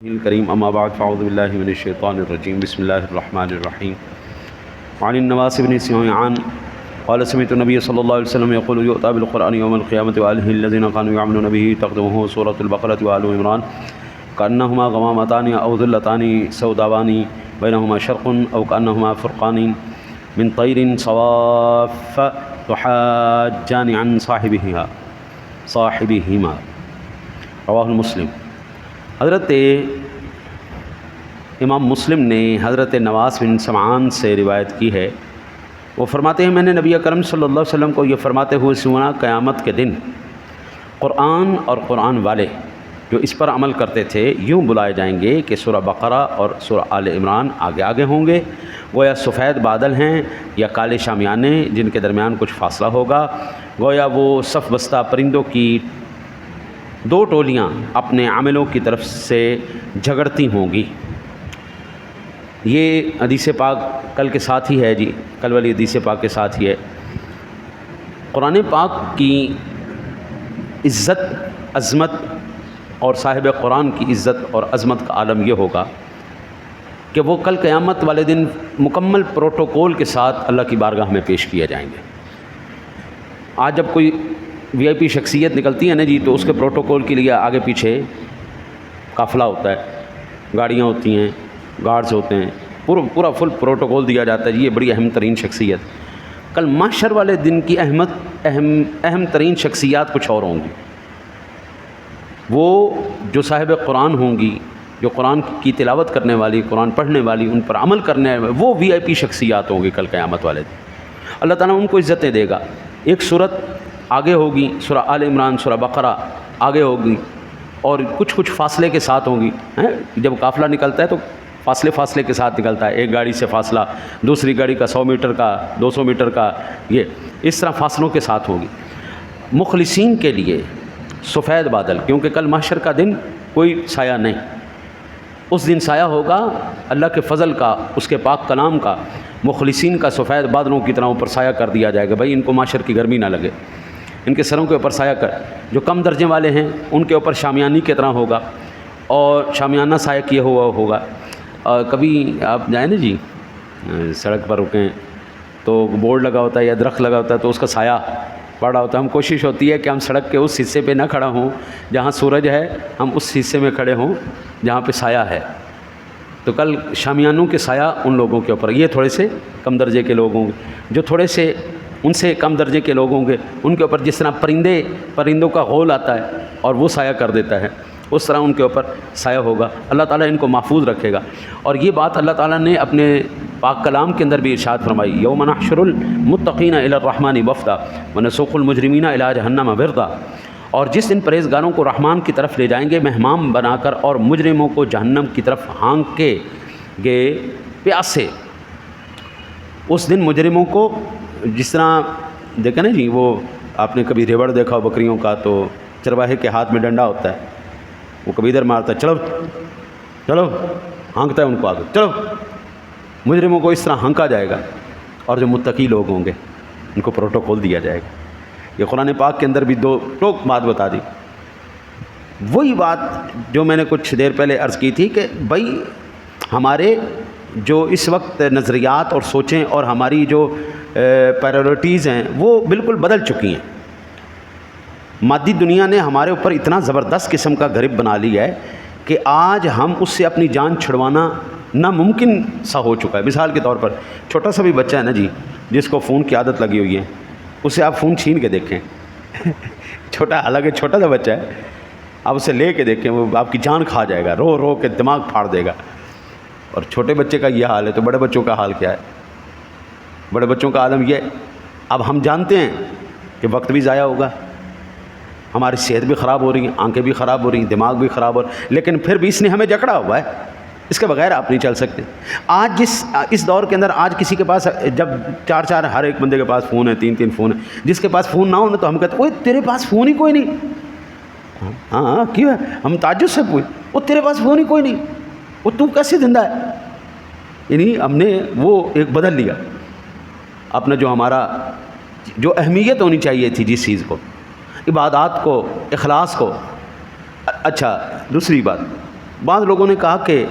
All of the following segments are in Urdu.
الكريم اما بعد فاعوذ بالله من الشيطان الرجيم بسم الله الرحمن الرحيم عن النواس بن سمعان قال سمعت النبي صلى الله عليه وسلم يقول يؤتى بالقرآن يوم القيامة وآله الذين كانوا يعملون به تقدمه سورة البقرة وآل عمران كأنهما غمامتان أو ظلتان سوداوان بينهما شرق أو كأنهما فرقان من طير صواف تحاجان عن صاحبهما رواہ مسلم۔ حضرت امام مسلم نے حضرت نواس بن سمعان سے روایت کی ہے، وہ فرماتے ہیں میں نے نبی اکرم صلی اللہ علیہ وسلم کو یہ فرماتے ہوئے سنا قیامت کے دن قرآن اور قرآن والے جو اس پر عمل کرتے تھے یوں بلائے جائیں گے کہ سورہ بقرہ اور سورہ آل عمران آگے آگے ہوں گے، گویا سفید بادل ہیں یا کالے شامیانے جن کے درمیان کچھ فاصلہ ہوگا، گویا وہ صف بستہ پرندوں کی دو ٹولیاں اپنے عملوں کی طرف سے جھگڑتی ہوں گی۔ یہ حدیث پاک کل کے ساتھ ہی ہے جی، کل والی حدیث پاک کے ساتھ ہی ہے۔ قرآن پاک کی عزت، عظمت اور صاحب قرآن کی عزت اور عظمت کا عالم یہ ہوگا کہ وہ کل قیامت والے دن مکمل پروٹوکول کے ساتھ اللہ کی بارگاہ میں پیش کیے جائیں گے۔ آج جب کوئی وی آئی پی شخصیت نکلتی ہے نا جی، تو اس کے پروٹوکول کے لیے آگے پیچھے قافلہ ہوتا ہے، گاڑیاں ہوتی ہیں، گارڈز ہوتے ہیں، پورا فل پروٹوکول دیا جاتا ہے جی، یہ بڑی اہم ترین شخصیت۔ کل محشر والے دن کی اہم ترین شخصیات کچھ اور ہوں گی، وہ جو صاحب قرآن ہوں گی، جو قرآن کی تلاوت کرنے والی، قرآن پڑھنے والی، ان پر عمل کرنے والی، وہ وی آئی پی شخصیات ہوں گی کل قیامت والے دن۔ اللہ تعالیٰ ان کو عزتیں دے گا۔ ایک صورت آگے ہوگی، سورہ آل عمران، سورہ بقرہ آگے ہوگی اور کچھ فاصلے کے ساتھ ہوں گی۔ جب قافلہ نکلتا ہے تو فاصلے کے ساتھ نکلتا ہے، ایک گاڑی سے فاصلہ، دوسری گاڑی کا 100 میٹر کا، 200 میٹر کا، یہ اس طرح فاصلوں کے ساتھ ہوگی۔ مخلصین کے لیے سفید بادل، کیونکہ کل محشر کا دن کوئی سایہ نہیں، اس دن سایہ ہوگا اللہ کے فضل کا، اس کے پاک کلام کا۔ مخلصین کا سفید بادلوں کی طرح اوپر سایہ کر دیا جائے گا، بھائی ان کو محشر کی گرمی نہ لگے، ان کے سروں کے اوپر سایہ کر۔ جو کم درجے والے ہیں ان کے اوپر شامیانی کی طرح ہوگا، اور شامیانہ سایہ کیا ہوا ہوگا۔ کبھی آپ جائیں نا جی، سڑک پر رکیں تو بورڈ لگا ہوتا ہے یا درخت لگا ہوتا ہے تو اس کا سایہ پڑ رہا ہوتا ہے، ہم کوشش ہوتی ہے کہ ہم سڑک کے اس حصے پہ نہ کھڑا ہوں جہاں سورج ہے، ہم اس حصے میں کھڑے ہوں جہاں پہ سایہ ہے۔ تو کل شامیانوں کے سایہ ان لوگوں کے اوپر، یہ تھوڑے سے کم درجے کے لوگ ہوں گے، جو تھوڑے سے ان سے کم درجے کے لوگ ہوں گے ان کے اوپر جس طرح پرندوں کا غول آتا ہے اور وہ سایہ کر دیتا ہے، اس طرح ان کے اوپر سایہ ہوگا۔ اللہ تعالیٰ ان کو محفوظ رکھے گا۔ اور یہ بات اللہ تعالیٰ نے اپنے پاک کلام کے اندر بھی ارشاد فرمائی، یوم نحشر المتقین الی الرحمن وفدا ونسوق المجرمین الی جہنم وردا۔ اور جس دن پرہیزگاروں کو رحمان کی طرف لے جائیں گے مہمان بنا کر، اور مجرموں کو جہنم کی طرف ہانکے گے پیاسے۔ اس دن مجرموں کو جس طرح دیکھیں نا جی، وہ آپ نے کبھی ریوڑ دیکھا ہو بکریوں کا، تو چرواہے کے ہاتھ میں ڈنڈا ہوتا ہے، وہ کبھی ادھر مارتا ہے، چلو چلو، ہانکتا ہے ان کو آگے، چلو۔ مجرموں کو اس طرح ہانکا جائے گا، اور جو متقی لوگ ہوں گے ان کو پروٹوکول دیا جائے گا۔ یہ قرآن پاک کے اندر بھی دو ٹوک بات بتا دی۔ وہی بات جو میں نے کچھ دیر پہلے عرض کی تھی کہ بھائی ہمارے جو اس وقت نظریات اور سوچیں اور ہماری جو پرائیورٹیز ہیں وہ بالکل بدل چکی ہیں۔ مادی دنیا نے ہمارے اوپر اتنا زبردست قسم کا غرب بنا لیا ہے کہ آج ہم اس سے اپنی جان چھڑوانا ناممکن سا ہو چکا ہے۔ مثال کے طور پر چھوٹا سا بھی بچہ ہے نا جی، جس کو فون کی عادت لگی ہوئی ہے، اسے آپ فون چھین کے دیکھیں چھوٹا، حالانکہ چھوٹا سا بچہ ہے، آپ اسے لے کے دیکھیں، وہ آپ کی جان کھا جائے گا، رو رو کے دماغ پھاڑ دے گا۔ اور چھوٹے بچے کا یہ حال ہے تو بڑے بچوں کا حال کیا ہے؟ بڑے بچوں کا عالم یہ ہے۔ اب ہم جانتے ہیں کہ وقت بھی ضائع ہوگا، ہماری صحت بھی خراب ہو رہی ہے، آنکھیں بھی خراب ہو رہی ہیں، دماغ بھی خراب ہو رہا ہے، لیکن پھر بھی اس نے ہمیں جکڑا ہوا ہے، اس کے بغیر آپ نہیں چل سکتے۔ آج اس دور کے اندر آج کسی کے پاس جب 4 ہر ایک بندے کے پاس فون ہے، 3 فون ہے، جس کے پاس فون نہ ہو نا تو ہم کہتے ہیں اوے تیرے پاس فون ہی کوئی نہیں۔ ہاں کیوں ہے؟ ہم تعجب سے پوچھیں، وہ تیرے پاس فون ہی کوئی نہیں، وہ تو کیسے زندہ ہے؟ یعنی ہم نے وہ ایک بدل لیا اپنا، جو ہمارا جو اہمیت ہونی چاہیے تھی جس چیز کو، عبادات کو، اخلاص کو۔ اچھا دوسری بات، بعض لوگوں نے کہا کہ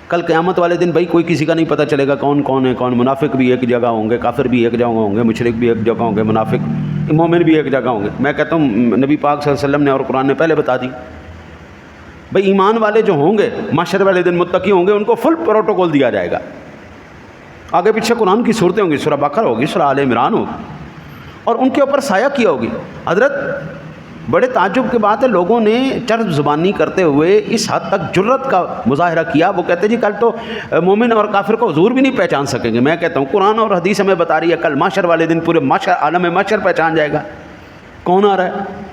کل قیامت والے دن بھائی کوئی کسی کا نہیں پتہ چلے گا کون کون ہے کون، منافق بھی ایک جگہ ہوں گے، کافر بھی ایک جگہ ہوں گے، مشرک بھی ایک جگہ ہوں گے، منافق مومن بھی ایک جگہ ہوں گے۔ میں کہتا ہوں نبی پاک صلی اللہ علیہ وسلم نے اور قرآن نے پہلے بتا دی بھائی ایمان والے جو ہوں گے محشر والے دن متقی ہوں گے، ان کو فل پروٹوکول دیا جائے گا۔ آگے پیچھے قرآن کی صورتیں ہوں گی، سورہ بقرہ ہوگی، سورہ آل عمران ہوگی، اور ان کے اوپر سایہ کیا ہوگی۔ حضرت بڑے تعجب کی بات ہے، لوگوں نے چرب زبانی کرتے ہوئے اس حد تک جرت کا مظاہرہ کیا، وہ کہتے جی کل تو مومن اور کافر کو حضور بھی نہیں پہچان سکیں گے۔ میں کہتا ہوں قرآن اور حدیث ہمیں بتا رہی ہے کل محشر والے دن پورے محشر عالم محشر پہچان جائے گا کون آ رہا ہے۔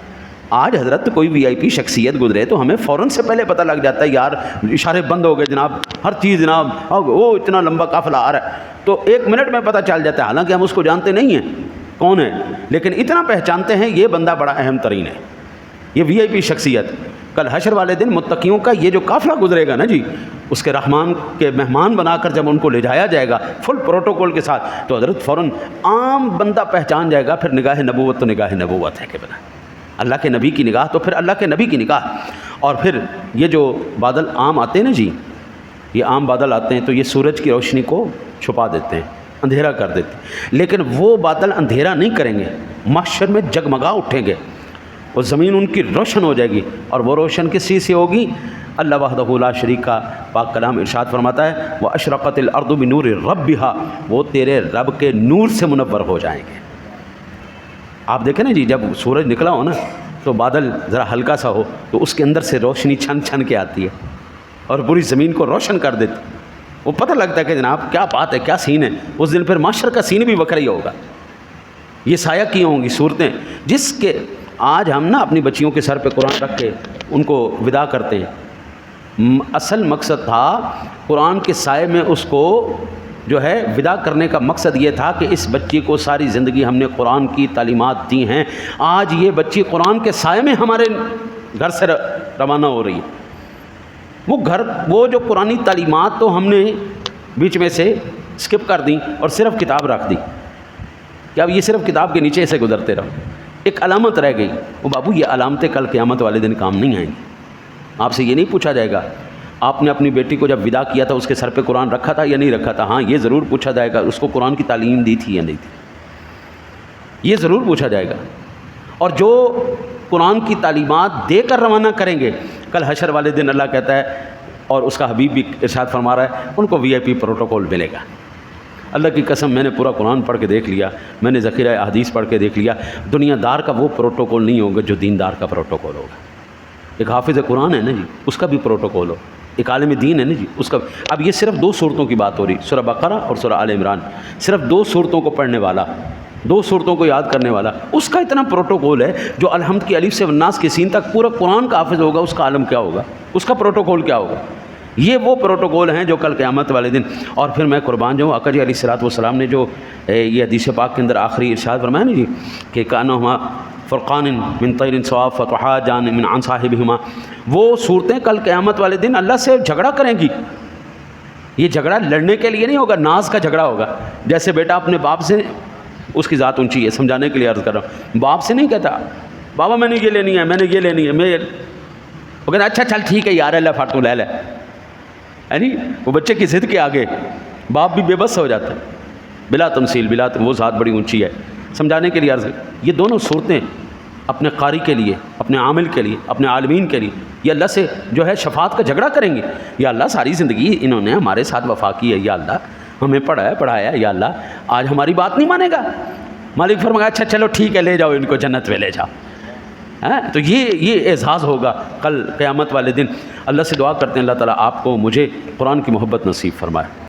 آج حضرت کوئی وی آئی پی شخصیت گزرے تو ہمیں فوراً سے پہلے پتہ لگ جاتا ہے، یار اشارے بند ہو گئے جناب، ہر چیز جناب، وہ اتنا لمبا قافلہ آ رہا ہے، تو 1 منٹ میں پتہ چل جاتا ہے، حالانکہ ہم اس کو جانتے نہیں ہیں کون ہے، لیکن اتنا پہچانتے ہیں یہ بندہ بڑا اہم ترین ہے، یہ وی آئی پی شخصیت۔ کل حشر والے دن متقیوں کا یہ جو قافلہ گزرے گا نا جی، اس کے رحمان کے مہمان بنا کر جب ان کو لے جایا جائے گا فل پروٹوکول کے ساتھ، تو حضرت فوراً عام بندہ پہچان جائے گا، پھر نگاہ نبوت تو نگاہ نبوت ہے کہ بنا اللہ کے نبی کی نگاہ، تو پھر اللہ کے نبی کی نگاہ۔ اور پھر یہ جو بادل عام آتے ہیں نا جی، یہ عام بادل آتے ہیں تو یہ سورج کی روشنی کو چھپا دیتے ہیں، اندھیرا کر دیتے ہیں، لیکن وہ بادل اندھیرا نہیں کریں گے، محشر میں جگمگا اٹھیں گے، وہ زمین ان کی روشن ہو جائے گی، اور وہ روشن کس چیز سے ہوگی؟ اللہ وحدہ لا شریک کا پاک کلام ارشاد فرماتا ہے وَأَشْرَقَتِ الْأَرْضُ بِنُورِ رَبِّهَا، وہ تیرے رب کے نور سے منور ہو جائیں گے۔ آپ دیکھیں نا جی، جب سورج نکلا ہو نا تو بادل ذرا ہلکا سا ہو تو اس کے اندر سے روشنی چھن چھن کے آتی ہے اور پوری زمین کو روشن کر دیتی، وہ پتہ لگتا ہے کہ جناب کیا بات ہے، کیا سین ہے۔ اس دن پھر محشر کا سین بھی وکھرا ہی ہوگا۔ یہ سایہ کی ہوں گی صورتیں جس کے آج ہم نا اپنی بچیوں کے سر پہ قرآن رکھ کے ان کو ودا کرتے ہیں، اصل مقصد تھا قرآن کے سائے میں اس کو جو ہے ودا کرنے کا مقصد یہ تھا کہ اس بچی کو ساری زندگی ہم نے قرآن کی تعلیمات دی ہیں، آج یہ بچی قرآن کے سائے میں ہمارے گھر سے روانہ ہو رہی ہے۔ وہ جو قرآنی تعلیمات تو ہم نے بیچ میں سے اسکپ کر دیں اور صرف کتاب رکھ دی کہ اب یہ صرف کتاب کے نیچے سے گزرتے رہو، ایک علامت رہ گئی۔ وہ بابو یہ علامتیں کل قیامت والے دن کام نہیں آئیں گی۔ آپ سے یہ نہیں پوچھا جائے گا آپ نے اپنی بیٹی کو جب ودا کیا تھا اس کے سر پہ قرآن رکھا تھا یا نہیں رکھا تھا، ہاں یہ ضرور پوچھا جائے گا اس کو قرآن کی تعلیم دی تھی یا نہیں تھی، یہ ضرور پوچھا جائے گا۔ اور جو قرآن کی تعلیمات دے کر روانہ کریں گے کل حشر والے دن، اللہ کہتا ہے اور اس کا حبیب بھی ارشاد فرما رہا ہے ان کو وی آئی پی پروٹوکول ملے گا۔ اللہ کی قسم میں نے پورا قرآن پڑھ کے دیکھ لیا، میں نے ذخیرہ احادیث پڑھ کے دیکھ لیا، دنیا دار کا وہ پروٹوکول نہیں ہوگا جو دیندار کا پروٹوکول ہوگا۔ ایک حافظ قرآن ہے نا جی، اس کا بھی پروٹوکول ہو، ایک عالم دین ہے نا جی اس کا۔ اب یہ صرف 2 صورتوں کی بات ہو رہی، سورہ بقرہ اور سورہ آل عمران، صرف 2 صورتوں کو پڑھنے والا، 2 صورتوں کو یاد کرنے والا، اس کا اتنا پروٹوکول ہے۔ جو الحمد کی الف سے والناس کے سین تک پورا قرآن کا حافظ ہوگا، اس کا عالم کیا ہوگا، اس کا پروٹوکول کیا ہوگا۔ یہ وہ پروٹوکول ہیں جو کل قیامت والے دن۔ اور پھر میں قربان جاؤں، آقا جی علیہ الصلوۃ والسلام نے جو یہ حدیث پاک کے اندر آخری ارشاد فرمایا نا جی کہ کانہما فرقان من طیر صواف فتحاجان من عن صاحبہما، وہ صورتیں کل قیامت والے دن اللہ سے جھگڑا کریں گی۔ یہ جھگڑا لڑنے کے لیے نہیں ہوگا، ناز کا جھگڑا ہوگا۔ جیسے بیٹا اپنے باپ سے، اس کی ذات اونچی ہے سمجھانے کے لیے عرض کر رہا ہوں، باپ سے نہیں کہتا بابا میں نے یہ لینی ہے، میں نے یہ لینی ہے، وہ کہتا اچھا چل ٹھیک ہے یار اللہ فاٹو لے لے، یعنی وہ بچے کی ضد کے آگے باپ بھی بے بس ہو جاتا ہے۔ بلا تمثیل بلا وہ ذات بڑی اونچی ہے، سمجھانے کے لیے عرض۔ یہ دونوں صورتیں اپنے قاری کے لیے، اپنے عامل کے لیے، اپنے عالمین کے لیے یہ اللہ سے جو ہے شفاعت کا جھگڑا کریں گے۔ یا اللہ ساری زندگی انہوں نے ہمارے ساتھ وفا کی ہے، یا اللہ ہمیں پڑھایا ہے، یا اللہ آج ہماری بات نہیں مانے گا۔ مالک فرمایا اچھا چلو ٹھیک ہے لے جاؤ ان کو جنت میں لے جاؤ۔ تو یہ اعزاز ہوگا کل قیامت والے دن۔ اللہ سے دعا کرتے ہیں اللہ تعالیٰ آپ کو مجھے قرآن کی محبت نصیب فرمائے۔